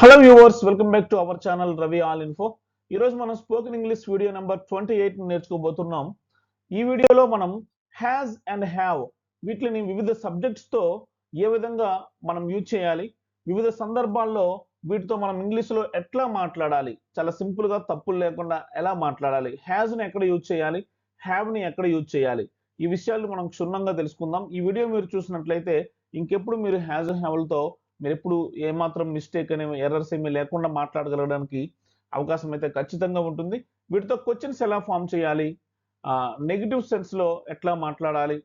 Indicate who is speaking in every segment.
Speaker 1: Hello viewers, welcome back to our channel Ravi all info. ఈరోజు మనం spoken English video number 28 నేర్చుకోబోతున్నాం. ఈ వీడియోలో మనం హ్యాజ్ అండ్ హ్యావ్ వీటిని వివిధ సబ్జెక్ట్స్తో ఏ విధంగా మనం యూజ్ చేయాలి, వివిధ సందర్భాల్లో వీటితో మనం ఇంగ్లీష్లో ఎట్లా మాట్లాడాలి, చాలా సింపుల్గా తప్పులు లేకుండా ఎలా మాట్లాడాలి, హ్యాజ్ని ఎక్కడ యూజ్ చేయాలి, హ్యావ్ని ఎక్కడ యూజ్ చేయాలి, ఈ విషయాలు మనం క్షుణ్ణంగా తెలుసుకుందాం. ఈ వీడియో మీరు చూసినట్లయితే ఇంకెప్పుడు మీరు హ్యాజ్ హ్యావ్లతో మీరు ఎప్పుడు ఏమాత్రం మిస్టేక్ అనే ఎర్రర్స్ ఏమీ లేకుండా మాట్లాడగలగడానికి అవకాశం అయితే ఖచ్చితంగా ఉంటుంది. వీటితో క్వశ్చన్స్ ఎలా ఫామ్ చేయాలి, నెగిటివ్ సెన్స్లో ఎట్లా మాట్లాడాలి,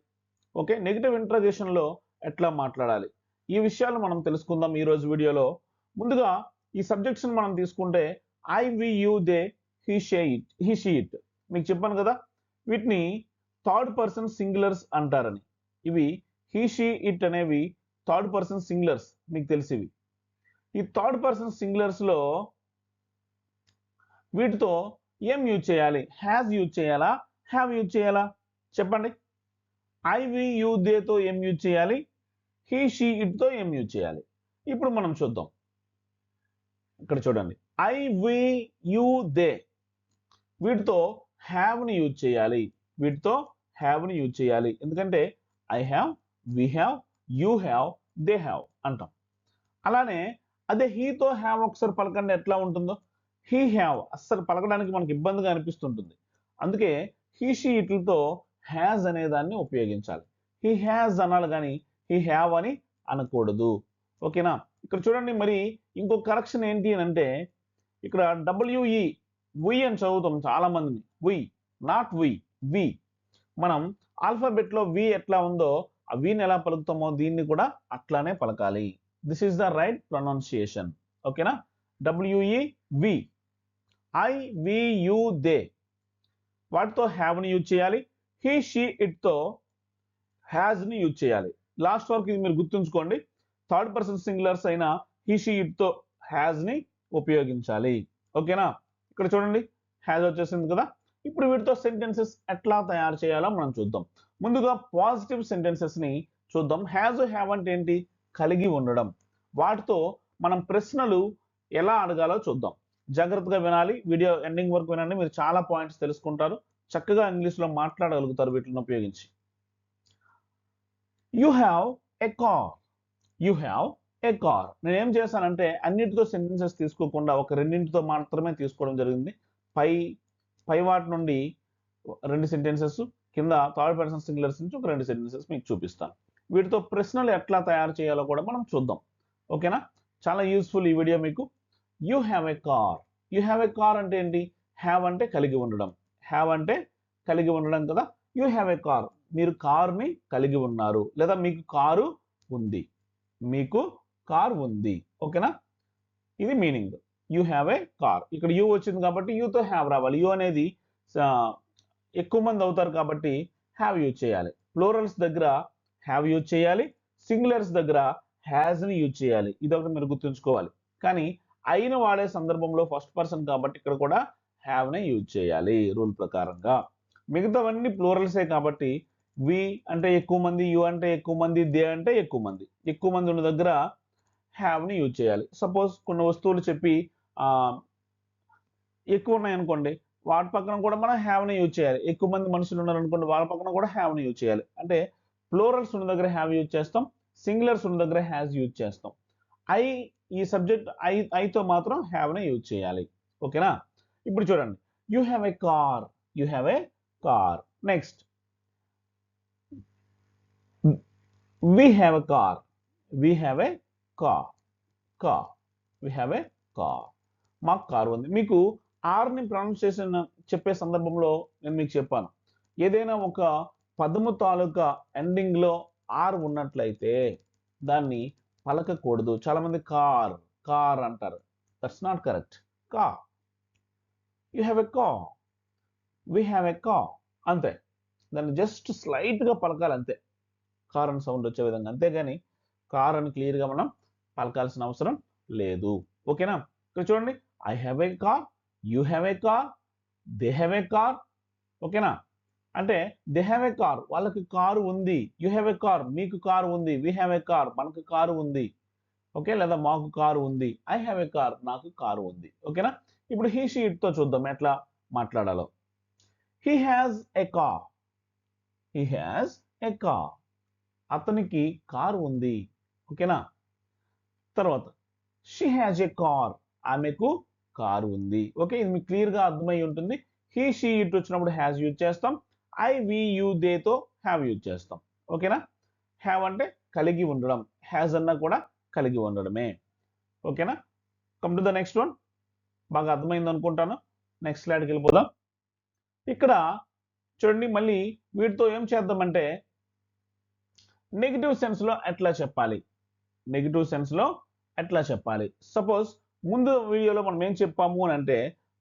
Speaker 1: ఓకే, నెగిటివ్ ఇంట్రగేషన్లో ఎట్లా మాట్లాడాలి, ఈ విషయాలు మనం తెలుసుకుందాం ఈరోజు వీడియోలో. ముందుగా ఈ సబ్జెక్ట్స్ని మనం తీసుకుంటే I we you they he she it మీకు చెప్పాను కదా, వీటిని థర్డ్ పర్సన్ సింగులర్స్ అంటారని. ఇవి హీ షీ ఇట్ అనేవి థర్డ్ పర్సన్ సింగులర్స్, మీకు తెలిసివి. ఈ థర్డ్ పర్సన్ సింగులర్స్ లో వీటితో ఏం యూజ్ చేయాలి, హ్యాజ్ యూజ్ చేయాలా, హ్యావ్ యూజ్ చేయాలా చెప్పండి. ఐ వి యూ దే తో ఏం యూజ్ చేయాలి, హీ షీ ఇట్ తో ఏం యూజ్ చేయాలి, ఇప్పుడు మనం చూద్దాం. ఇక్కడ చూడండి, ఐ వి యూ దే వీటితో హ్యావ్ ని యూజ్ చేయాలి, వీటితో హ్యావ్ ని యూజ్ చేయాలి. ఎందుకంటే I have, we have, you have, they have అంటాం. అలానే అదే హీతో హ్యావ్ ఒకసారి పలకండి ఎట్లా ఉంటుందో. హీ హ్యావ్ అస్సలు పలకడానికి మనకి ఇబ్బందిగా అనిపిస్తుంటుంది. అందుకే హీ షీ ఇట్లతో హ్యాజ్ అనే దాన్ని ఉపయోగించాలి. హీ హ్యాజ్ అనాలి కానీ హీ హ్యావ్ అని అనకూడదు. ఓకేనా. ఇక్కడ చూడండి, మరి ఇంకో కరెక్షన్ ఏంటి అని అంటే, ఇక్కడ డబ్ల్యూఈ వి అని చదువుతాం చాలా మందిని, వి నాట్ వి. మనం ఆల్ఫాబెట్ లో వి ఎట్లా ఉందో ఆ వీని ఎలా పలుకుతామో దీన్ని కూడా అట్లానే పలకాలి. This is the right pronunciation. ఓకేనా. W E we, I we you they వాటితో హ్యావ్ ని యూజ్ చేయాలి. హీ షీ ఇట్ తో హ్యాజ్ ని యూజ్ చేయాలి. లాస్ట్ వరకు ఇది మీరు గుర్తుంచుకోండి. థర్డ్ పర్సన్ సింగులర్స్ అయిన హీ షీ ఇట్ తో హ్యాజ్ ని ఉపయోగించాలి. ఓకేనా. ఇక్కడ చూడండి, హ్యాజ్ వచ్చేసింది కదా. ఇప్పుడు వీటితో సెంటెన్సెస్ ఎట్లా తయారు చేయాలో మనం చూద్దాం. ముందుగా పాజిటివ్ సెంటెన్సెస్ ని చూద్దాం. హ్యాజ్ హ్యావ్ అంటే ఏంటి, కలిగి ఉండడం. వాటితో మనం ప్రశ్నలు ఎలా అడగాలో చూద్దాం. జాగ్రత్తగా వినాలి, వీడియో ఎండింగ్ వరకు వినండి, మీరు చాలా పాయింట్స్ తెలుసుకుంటారు, చక్కగా ఇంగ్లీష్లో మాట్లాడగలుగుతారు వీటిని ఉపయోగించి. You have a car, you have a car. నేను ఏం చేశానంటే అన్నిటితో సెంటెన్సెస్ తీసుకోకుండా ఒక రెండింటితో మాత్రమే తీసుకోవడం జరిగింది. పై వాటి నుండి 2 సెంటెన్సెస్, కింద థర్డ్ పర్సన్ సింగులర్స్ నుంచి ఒక 2 సెంటెన్సెస్ మీకు చూపిస్తాను. వీటితో ప్రశ్నలు ఎట్లా తయారు చేయాలో కూడా మనం చూద్దాం. ఓకేనా. చాలా యూస్ఫుల్ ఈ వీడియో మీకు. You have a car, you have a car అంటే ఏంటి, హ్యావ్ అంటే కలిగి ఉండడం, హ్యావ్ అంటే కలిగి ఉండడం కదా. యూ హ్యావ్ ఏ కార్, మీరు కార్ని కలిగి ఉన్నారు, లేదా మీకు కారు ఉంది, మీకు కార్ ఉంది. ఓకేనా. ఇది meaning. You have a car. ఇక్కడ యూ వచ్చింది కాబట్టి యూతో హ్యావ్ రావాలి. యూ అనేది ఎక్కువ మంది అవుతారు కాబట్టి హ్యావ్ యూజ్ చేయాలి. ప్లూరల్స్ దగ్గర హ్యావ్ యూజ్ చేయాలి, సింగులర్స్ దగ్గర హ్యాజ్ ని యూజ్ చేయాలి. ఇదొకటి మీరు గుర్తుంచుకోవాలి. కానీ అయిన వాడే సందర్భంలో ఫస్ట్ పర్సన్ కాబట్టి ఇక్కడ కూడా హ్యావ్ నే యూజ్ చేయాలి రూల్ ప్రకారంగా. మిగతావన్నీ ప్లూరల్సే కాబట్టి వి అంటే ఎక్కువ మంది, యు అంటే ఎక్కువ మంది, దే అంటే ఎక్కువ మంది. ఎక్కువ మంది ఉన్న దగ్గర హ్యావ్ ని యూజ్ చేయాలి. సపోజ్ కొన్ని వస్తువులు చెప్పి ఎక్కువ ఉన్నాయి అనుకోండి, వాటి పక్కన కూడా మనం హ్యావ్ ని యూజ్ చేయాలి. ఎక్కువ మంది మనుషులు ఉన్నారు అనుకోండి, వాళ్ళ పక్కన కూడా హ్యావ్ ని యూజ్ చేయాలి. అంటే ప్లూరల్స్ ఉన్న దగ్గర హ్యావ్ యూజ్ చేస్తాం, సింగులర్స్ ఉన్న దగ్గర హ్యాజ్ యూజ్ చేస్తాం. ఐ ఈ సబ్జెక్ట్ ఐతో మాత్రం హ్యావ్ ని యూజ్ చేయాలి. ఓకేనా. ఇప్పుడు చూడండి, you have a car, you have a car. Next, we have a car, we have a car, we have a car. మాకు కార్ ఉంది. మీకు ఆర్ని ప్రొనౌన్సియేషన్ చెప్పే సందర్భంలో నేను మీకు చెప్పాను, ఏదైనా ఒక పదము తాలూకా ఎండింగ్ లో ఆర్ ఉన్నట్లయితే దాన్ని పలకకూడదు. చాలా మంది కార్ కార్ అంటారు, that's not correct. Car, you have a car, we have a car, అంతే. దాన్ని జస్ట్ స్లైట్ గా పలకాలి అంతే, కార్ అని సౌండ్ వచ్చే విధంగా. అంతేగాని కార్ అని క్లియర్ గా మనం పలకాల్సిన అవసరం లేదు. ఓకేనా. ఇక్కడ చూడండి, I have a car, you have a car, they have a car. ఓకేనా. అంటే దే హ్యావ్ ఏ కార్, వాళ్ళకి కారు ఉంది. యూ హ్యావ్ ఏ కార్, మీకు కారు ఉంది. వీ హ్యావ్ ఏ కార్, మనకు కారు ఉంది. ఓకే, లేదా మాకు కారు ఉంది, ఐ హ్యావ్ ఏ కార్, నాకు కారు ఉంది. ఓకేనా? ఇప్పుడు హీ షీ ఇట్తో చూద్దాం ఎట్లా మాట్లాడాలో. He has a car, he has a car, అతనికి కారు ఉంది. ఓకేనా? తర్వాత షీ హ్యాజ్ ఏ కార్, ఆమెకు కారు ఉంది. ఓకే, ఇది మీకు క్లియర్గా అర్థమై ఉంటుంది. హీ షీ ఇట్ వచ్చినప్పుడు హ్యాజ్ యూజ్ చేస్తాం, ఐ వి యూ దేతో హ్యావ్ యూజ్ చేస్తాం. ఓకేనా? హ్యావ్ అంటే కలిగి ఉండడం, హ్యాజ్ అన్నా కూడా కలిగి ఉండడమే. ఓకేనా? Come to the next one. బాగా అర్థమైంది అనుకుంటాను. నెక్స్ట్ స్లైడ్కి వెళ్ళిపోదాం. ఇక్కడ చూడండి, మళ్ళీ వీటితో ఏం చేద్దామంటే నెగిటివ్ సెన్స్లో ఎట్లా చెప్పాలి, నెగిటివ్ సెన్స్లో ఎట్లా చెప్పాలి. సపోజ్ ముందు వీడియోలో మనం ఏం చెప్పాము అని అంటే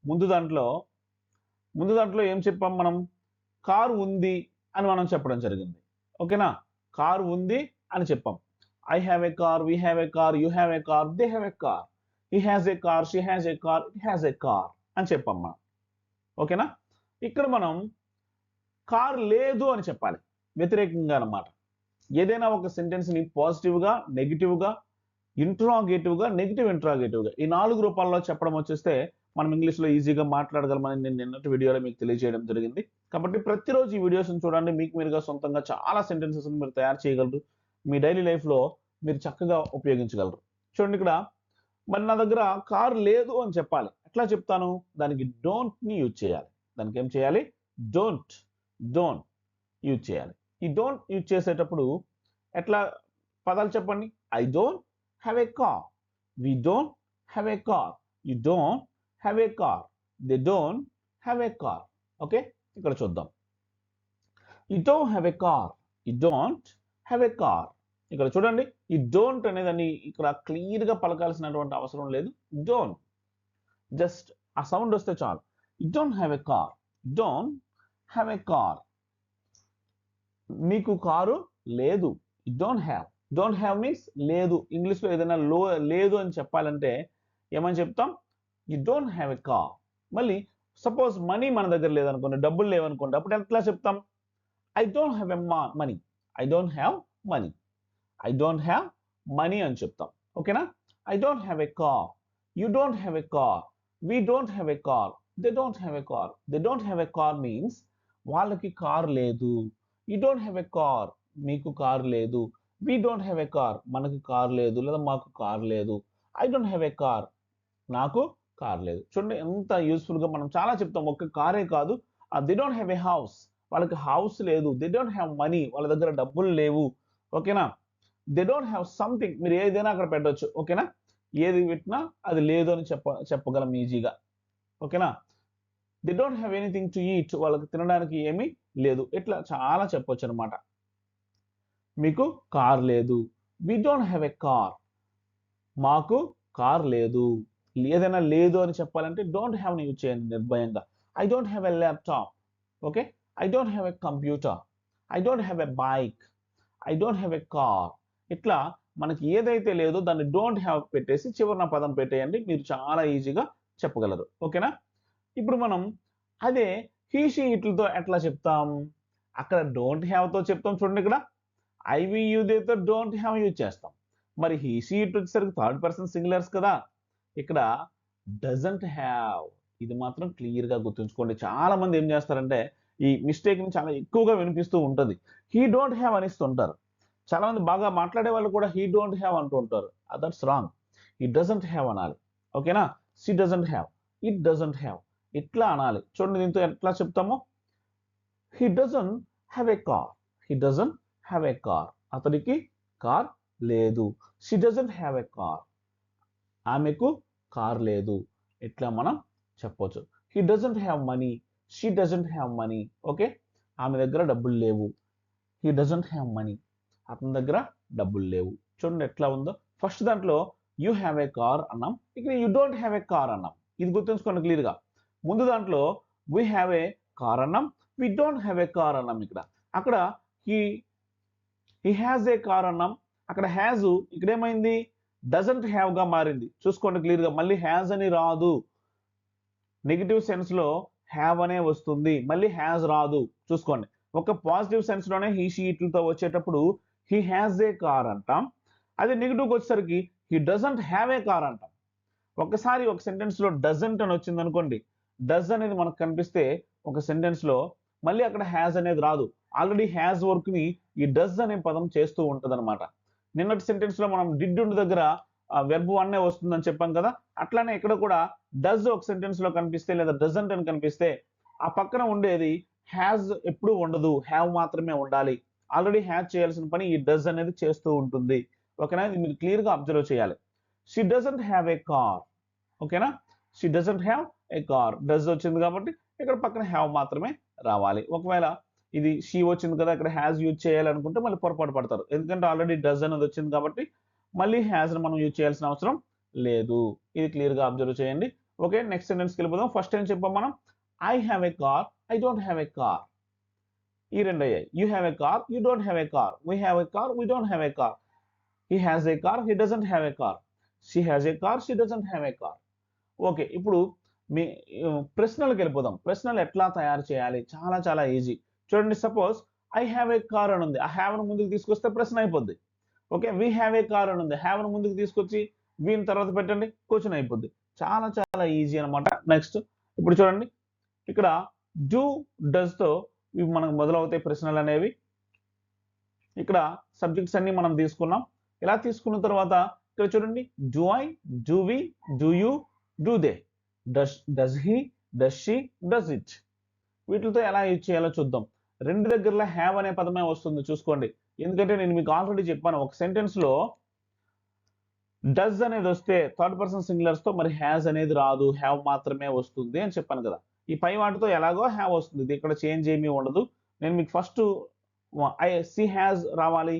Speaker 1: ముందు దాంట్లో ఏం చెప్పాము మనం, కారు ఉంది అని మనం చెప్పడం జరిగింది. ఓకేనా? కారు ఉంది అని చెప్పాం. I have a car, we have a car, you have a car, they have a car, he has a car, she has a car, it has a car అని చెప్పాం మనం. ఓకేనా? ఇక్కడ మనం కార్ లేదు అని చెప్పాలి, వ్యతిరేకంగా అన్నమాట. ఏదైనా ఒక సెంటెన్స్ని పాజిటివ్గా, నెగిటివ్గా, ఇంట్రాగేటివ్గా, నెగిటివ్ ఇంట్రాగేటివ్గా ఈ 4 రూపాల్లో చెప్పడం వచ్చేస్తే మనం ఇంగ్లీష్లో ఈజీగా మాట్లాడగలమని నేను నిన్నటి వీడియోలో మీకు తెలియజేయడం జరిగింది. కాబట్టి ప్రతిరోజు ఈ వీడియోస్ని చూడండి, మీకు మీరుగా సొంతంగా చాలా సెంటెన్సెస్ మీరు తయారు చేయగలరు, మీ డైలీ లైఫ్లో మీరు చక్కగా ఉపయోగించగలరు. చూడండి, ఇక్కడ మరి నా దగ్గర కార్ లేదు అని చెప్పాలి, ఎట్లా చెప్తాను, దానికి డోంట్ని యూజ్ చేయాలి. దానికి ఏం చేయాలి, డోంట్ యూజ్ చేయాలి. ఈ డోంట్ యూజ్ చేసేటప్పుడు ఎట్లా పదాలు చెప్పండి. I don't have a car, we don't have a car, you don't have a car, they don't have a car. Okay, ఇక్కడ చూద్దాం. You don't have a car, you don't have a car. ఇక్కడ చూడండి, ఈ don't అనేదాన్ని ఇక్కడ క్లియర్గా పలకాల్సినటువంటి అవసరం లేదు. డోంట్, జస్ట్ ఆ సౌండ్ వస్తే చాలు. You don't have a car, don't have a car, మీకు కారు లేదు. డోంట్ హ్యావ్ మీన్స్ లేదు. ఇంగ్లీష్లో ఏదైనా లేదు అని చెప్పాలంటే ఏమని చెప్తాం, you don't have a car. మళ్ళీ సపోజ్ మనీ మన దగ్గర లేదనుకోండి, డబ్బులు లేవనుకోండి, అప్పుడు ఎట్లా చెప్తాం, I don't have a money, I don't have money, I don't have money అని చెప్తాం. ఓకేనా? I don't have a car, you don't have a car, we don't have a car, they don't have a car. They don't have a car means వాళ్ళకి car లేదు. You don't have a car, మీకు car లేదు. We don't have a car, మనకు car లేదు లేదా మాకు car లేదు. I don't have a car, నాకు కార్ లేదు. చూడండి ఎంత యూస్ఫుల్గా మనం చాలా చెప్తాం. ఒక్క కారే కాదు, they don't have a house, వాళ్ళకి హౌస్ లేదు. దే డోంట్ హ్యావ్ మనీ, వాళ్ళ దగ్గర డబ్బులు లేవు. ఓకేనా? దే డోంట్ హ్యావ్ సంథింగ్, మీరు ఏదైనా అక్కడ పెట్టవచ్చు. ఓకేనా? ఏది పెట్టినా అది లేదు అని చెప్పగలం ఈజీగా. ఓకేనా? They don't have anything to eat, వాళ్ళకి తినడానికి ఏమీ లేదు. ఇట్లా చాలా చెప్పొచ్చు అనమాట. మీకు కార్ లేదు. We don't have a car, మాకు కార్ లేదు. ఏదైనా లేదు అని చెప్పాలంటే డోంట్ హ్యావ్ ని యూజ్ చేయండి నిర్భయంగా. I don't have a laptop, okay, I don't have a computer, I don't have a bike, I don't have a car. ఇట్లా మనకి ఏదైతే లేదో దాన్ని డోంట్ హ్యావ్ పెట్టేసి చివరిన పదం పెట్టేయండి, మీరు చాలా ఈజీగా చెప్పగలరు. ఓకేనా? ఇప్పుడు మనం అదే హీ షీ ఇట్లతో ఎట్లా చెప్తాం, అక్కడ డోంట్ హ్యావ్తో చెప్తాం. చూడండి, ఇక్కడ ఐ వి యూ దేతో డోంట్ హ్యావ్ యూజ్ చేస్తాం. మరి హీ షీ ఇట్ వచ్చేసరికి థర్డ్ పర్సన్ సింగులర్స్ కదా, ఇక్కడ డజంట్ హ్యావ్. ఇది మాత్రం క్లియర్గా గుర్తుంచుకోండి. చాలా మంది ఏం చేస్తారంటే ఈ మిస్టేక్ని చాలా ఎక్కువగా వినిపిస్తూ ఉంటుంది. హీ డోంట్ హ్యావ్ అనిస్తుంటారు. చాలా మంది బాగా మాట్లాడే వాళ్ళు కూడా హీ డోంట్ హ్యావ్ అంటూ ఉంటారు. That's wrong. He doesn't have అనాలి. ఓకేనా? She doesn't have, it doesn't have, ఇట్లా అనాలి. చూడండి దీంతో ఎట్లా చెప్తామో, he doesn't have a car, he doesn't have a car, అతనికి కార్ లేదు. She doesn't have a car, ఆమెకు కార్ లేదు. ఇట్లా మనం చెప్పొచ్చు. He doesn't have money, she doesn't have money, okay, ఆమె దగ్గర డబ్బులు లేవు. హీ డజంట్ హ్యావ్ మనీ, అతని దగ్గర డబ్బులు లేవు. చూడండి ఎట్లా ఉందో. ఫస్ట్ దాంట్లో యూ హ్యావ్ ఏ కార్ అన్నాం, ఇక్కడ you don't have a car అన్నాం. ఇది గుర్తుంచుకోండి క్లియర్గా. ముందు దాంట్లో వీ హ్యావ్ ఏ కార్ అన్నాం, we don't have a car అన్నాం. అక్కడ హీ హ్యాజ్ ఏ కార్ అన్నాం, అక్కడ హ్యాజ్ ఇక్కడ ఏమైంది, డజంట్ హ్యావ్ గా మారింది. చూసుకోండి క్లియర్గా, మళ్ళీ హ్యాజ్ అని రాదు. నెగిటివ్ సెన్స్ లో హ్యావ్ అనే వస్తుంది, మళ్ళీ హ్యాజ్ రాదు. చూసుకోండి, ఒక పాజిటివ్ సెన్స్ లోనే హీ షీ ఇట్లతో వచ్చేటప్పుడు హీ హ్యాజ్ ఏ కార్ అంటాం. అదే నెగిటివ్కి వచ్చేసరికి he doesn't have a car అంటాం. ఒకసారి ఒక సెంటెన్స్లో డజంట్ అని వచ్చింది అనుకోండి, డజ్ అనేది మనకు కనిపిస్తే ఒక సెంటెన్స్లో మళ్ళీ అక్కడ హ్యాజ్ అనేది రాదు. ఆల్రెడీ హ్యాజ్ వర్క్ని ఈ డజ్ అనే పదం చేస్తూ ఉంటుంది అనమాట. నిన్నటి సెంటెన్స్లో మనం డిడ్ ఉండి దగ్గర వెర్బ్ వన్నే వస్తుందని చెప్పాం కదా, అట్లానే ఇక్కడ కూడా డజ్ ఒక సెంటెన్స్లో కనిపిస్తే లేదా డజంట్ అని కనిపిస్తే ఆ పక్కన ఉండేది హ్యాజ్ ఎప్పుడూ ఉండదు, హ్యావ్ మాత్రమే ఉండాలి. ఆల్రెడీ హ్యాజ్ చేయాల్సిన పని ఈ డజ్ అనేది చేస్తూ ఉంటుంది. ఓకేనా, ఇది మీరు క్లియర్గా అబ్జర్వ్ చేయాలి. She doesn't have a car. ఓకేనా, she doesn't have a car, does వచ్చింది కాబట్టి ఇక్కడ పక్కన హ్యావ్ మాత్రమే రావాలి. ఒకవేళ ఇది షీ వచ్చింది కదా, ఇక్కడ హ్యాజ్ యూజ్ చేయాలనుకుంటే మళ్ళీ పొరపాటు పడతారు, ఎందుకంటే ఆల్రెడీ డజ్ అనేది వచ్చింది కాబట్టి మళ్ళీ హ్యాజ్ మనం యూజ్ చేయాల్సిన అవసరం లేదు. ఇది క్లియర్గా అబ్జర్వ్ చేయండి. ఓకే, నెక్స్ట్ సెంటెన్స్కి వెళ్ళిపోదాం. ఫస్ట్ ఏం చెప్పాం మనం, I have a car, I don't have a car. ఈ రెండు అయ్యాయి. You have a car, you don't have a car. We have a car, we don't have a car. He has a car, he doesn't have a car. She has a car, she doesn't have a car. Okay, ఇప్పుడు మీ ప్రశ్నలకు వెళ్ళిపోదాం. ప్రశ్నలు ఎట్లా తయారు చేయాలి, చాలా చాలా easy. చూడండి, suppose I have a car అని ఉంది, ఆ హ్యావ్ను ముందుకు తీసుకొస్తే ప్రశ్న అయిపోద్ది. Okay, we have a car అని ఉంది, హ్యావ్ను ముందుకు తీసుకొచ్చి వీని తర్వాత పెట్టండి, క్వశ్చన్ అయిపోద్ది. చాలా చాలా ఈజీ అనమాట. నెక్స్ట్ ఇప్పుడు చూడండి, ఇక్కడ డూ డస్తో ఇవి మనకు మొదలవుతాయి ప్రశ్నలు అనేవి. ఇక్కడ సబ్జెక్ట్స్ అన్ని మనం తీసుకున్నాం. ఇలా తీసుకున్న తర్వాత ఇక్కడ చూడండి, do I, do we, do you, do they, does he, does she, does it. వీటితో ఎలా యూజ్ చేయాలో చూద్దాం. రెండు దగ్గరలో హ్యావ్ అనే పదమే వస్తుంది చూసుకోండి, ఎందుకంటే నేను మీకు ఆల్రెడీ చెప్పాను ఒక సెంటెన్స్లో డస్ అనేది వస్తే థర్డ్ పర్సన్ సింగులర్స్తో మరి హ్యాజ్ అనేది రాదు, హ్యావ్ మాత్రమే వస్తుంది అని చెప్పాను కదా. ఈ పై వాటితో ఎలాగో హ్యావ్ వస్తుంది, ఇక్కడ చేంజ్ ఏమీ ఉండదు. నేను మీకు ఫస్ట్ సీ హ్యాజ్ రావాలి,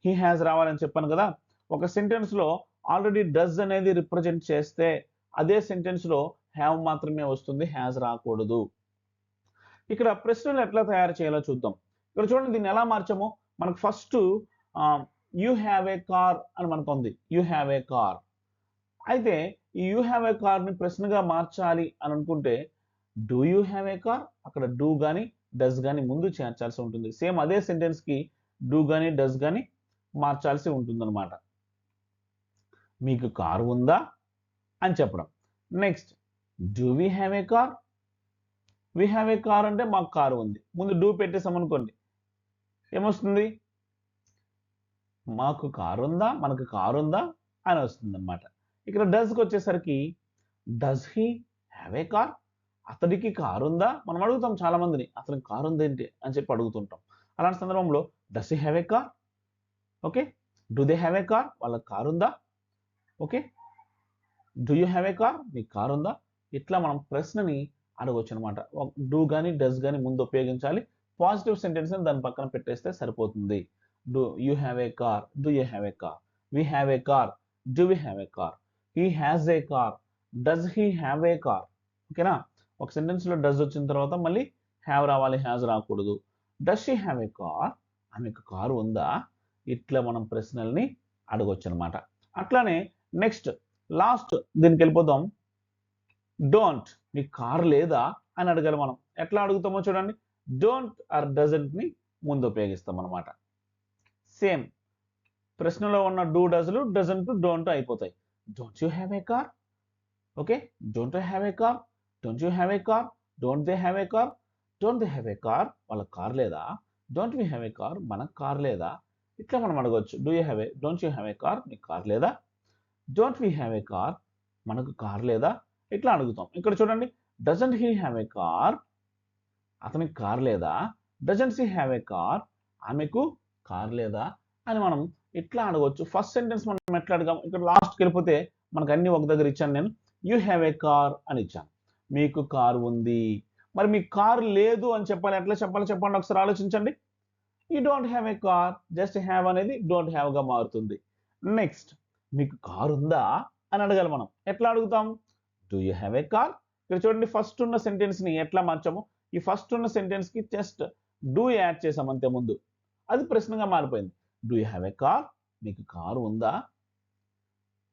Speaker 1: హీ హ్యాజ్ రావాలని చెప్పాను కదా. ఒక సెంటెన్స్లో ఆల్రెడీ డస్ అనేది రిప్రజెంట్ చేస్తే అదే సెంటెన్స్లో హ్యావ్ మాత్రమే వస్తుంది, హ్యాజ్ రాకూడదు. ఇక్కడ ప్రశ్నలు ఎట్లా తయారు చేయాలో చూద్దాం. ఇక్కడ చూడండి, దీన్ని ఎలా మార్చామో. మనకు first you have a car అని మనకు ఉంది, యూ హ్యావ్ ఏ కార్. అయితే ఈ యూ హ్యావ్ ఏ కార్ని ప్రశ్నగా మార్చాలి అని అనుకుంటే do you have a car, అక్కడ డూ కానీ డస్ కానీ ముందు చేర్చాల్సి ఉంటుంది. సేమ్ అదే సెంటెన్స్కి డూ కానీ డస్ కానీ మార్చాల్సి ఉంటుందన్నమాట. మీకు కారు ఉందా అని చెప్పడం. Next, do we have a car, we have a car అంటే మాకు కారు ఉంది, ముందు డూ పెట్టేసామనుకోండి ఏమొస్తుంది, మాకు కారు ఉందా, మనకు కారు ఉందా అని వస్తుంది అనమాట. ఇక్కడ డస్కి వచ్చేసరికి does he have a car, అతడికి కారు ఉందా. మనం అడుగుతాం చాలా మందిని, అతనికి కారు ఉందేంటి అని చెప్పి అడుగుతుంటాం. అలాంటి సందర్భంలో does he have a car. Okay, do they have a car, వాళ్ళకి కారు ఉందా. Okay, do you have a car, మీకు కారు ఉందా. ఇట్లా మనం ప్రశ్నని అడగవచ్చు అనమాట. డూ కానీ డస్ కానీ ముందు ఉపయోగించాలి, పాజిటివ్ సెంటెన్స్ దాని పక్కన పెట్టేస్తే సరిపోతుంది. Do you have a car, do you have a car. We have a car, do we have a car. He has a car, does he have a car. ఓకేనా, ఒక సెంటెన్స్లో does వచ్చిన తర్వాత మళ్ళీ have రావాలి, హ్యాస్ రాకూడదు. Does she have a car, ఆమెకు car ఉందా. ఇట్లా మనం ప్రశ్నల్ని అడగొచ్చు అనమాట. అట్లానే నెక్స్ట్ లాస్ట్ దీనికి వెళ్ళిపోదాం. డోంట్, మీకు కార్ లేదా అని అడగాలి మనం. ఎట్లా అడుగుతామో చూడండి, డోంట్ ఆర్ డజంట్ ని ముందు ఉపయోగిస్తాం అనమాట. సేమ్ ప్రశ్నలో ఉన్న డూ డజలు డజంట్ డోంట్ అయిపోతాయి. Don't you have a car. Okay, don't you have a car, don't you have a car, don't they have a car, don't they have a car, వాళ్ళకి car లేదా. Don't we have a car, మనకు car లేదా. ఇట్లా మనం అడగవచ్చు. Do you have a, don't you have a car, మీకు car లేదా. Don't we have a car, మనకు కార్ లేదా. ఇట్లా అడుగుతాం. ఇక్కడ చూడండి, doesn't he have a car, అతనికి కార్ లేదా. Doesn't she have a car, ఆమెకు కార్ లేదా అని మనం ఇట్లా అడగవచ్చు. ఫస్ట్ సెంటెన్స్ మనం ఎట్లా అడగాం, ఇక్కడ లాస్ట్కి వెళ్ళిపోతే మనకు అన్ని ఒక దగ్గర ఇచ్చాను నేను. యూ హ్యావ్ ఏ కార్ అని ఇచ్చాను, మీకు కారు ఉంది. మరి మీకు కారు లేదు అని చెప్పాలి, ఎట్లా చెప్పాలి చెప్పండి ఒకసారి ఆలోచించండి. You don't have a car, just have అనేది డోంట్ హ్యావ్గా మారుతుంది. నెక్స్ట్, మీకు కారు ఉందా అని అడగాలి మనం. ఎట్లా అడుగుతాం, do you have a car. ఇక్కడ చూడండి, ఫస్ట్ ఉన్న సెంటెన్స్ని ఎట్లా మార్చాము. ఈ ఫస్ట్ ఉన్న సెంటెన్స్కి జస్ట్ డూ యాడ్ చేసాం అంతే ముందు, అది ప్రశ్నగా మారిపోయింది. Do you have a car, మీకు కారు ఉందా.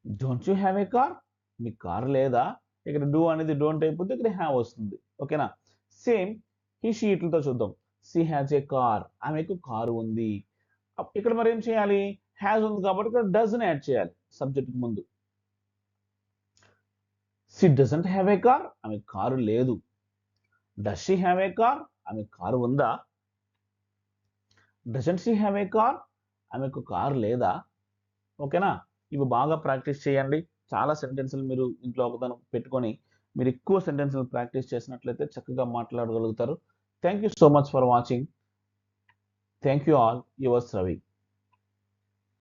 Speaker 1: Don't you have a car, మీకు కారు లేదా. ఇక్కడ డూ అనేది డోంట్ అయిపోతే ఇక్కడ హ్యావ్ వస్తుంది. ఓకేనా, సేమ్ ఈ షీట్లతో చూద్దాం. షీ హ్యాజ్ ఏ కార్, ఆమెకు కారు ఉంది. ఇక్కడ మరి ఏం చేయాలి, హ్యాజ్ ఉంది కాబట్టి ఇక్కడ డస్ని యాడ్ చేయాలి. సబ్జెక్ట్ ముందు. She doesn't have a car, ఆమె కారు లేదు. Does she have a car, ఆమె కారు ఉందా. Doesn't she have a car, ఆమెకు కారు లేదా. ఓకేనా, ఇవి బాగా ప్రాక్టీస్ చేయండి. చాలా సెంటెన్సులు మీరు ఇంట్లో ఒకదాని పెట్టుకొని మీరు ఎక్కువ సెంటెన్సులు ప్రాక్టీస్ చేసినట్లయితే చక్కగా మాట్లాడగలుగుతారు. Thank you so much for watching. Thank you all. Yours Ravi.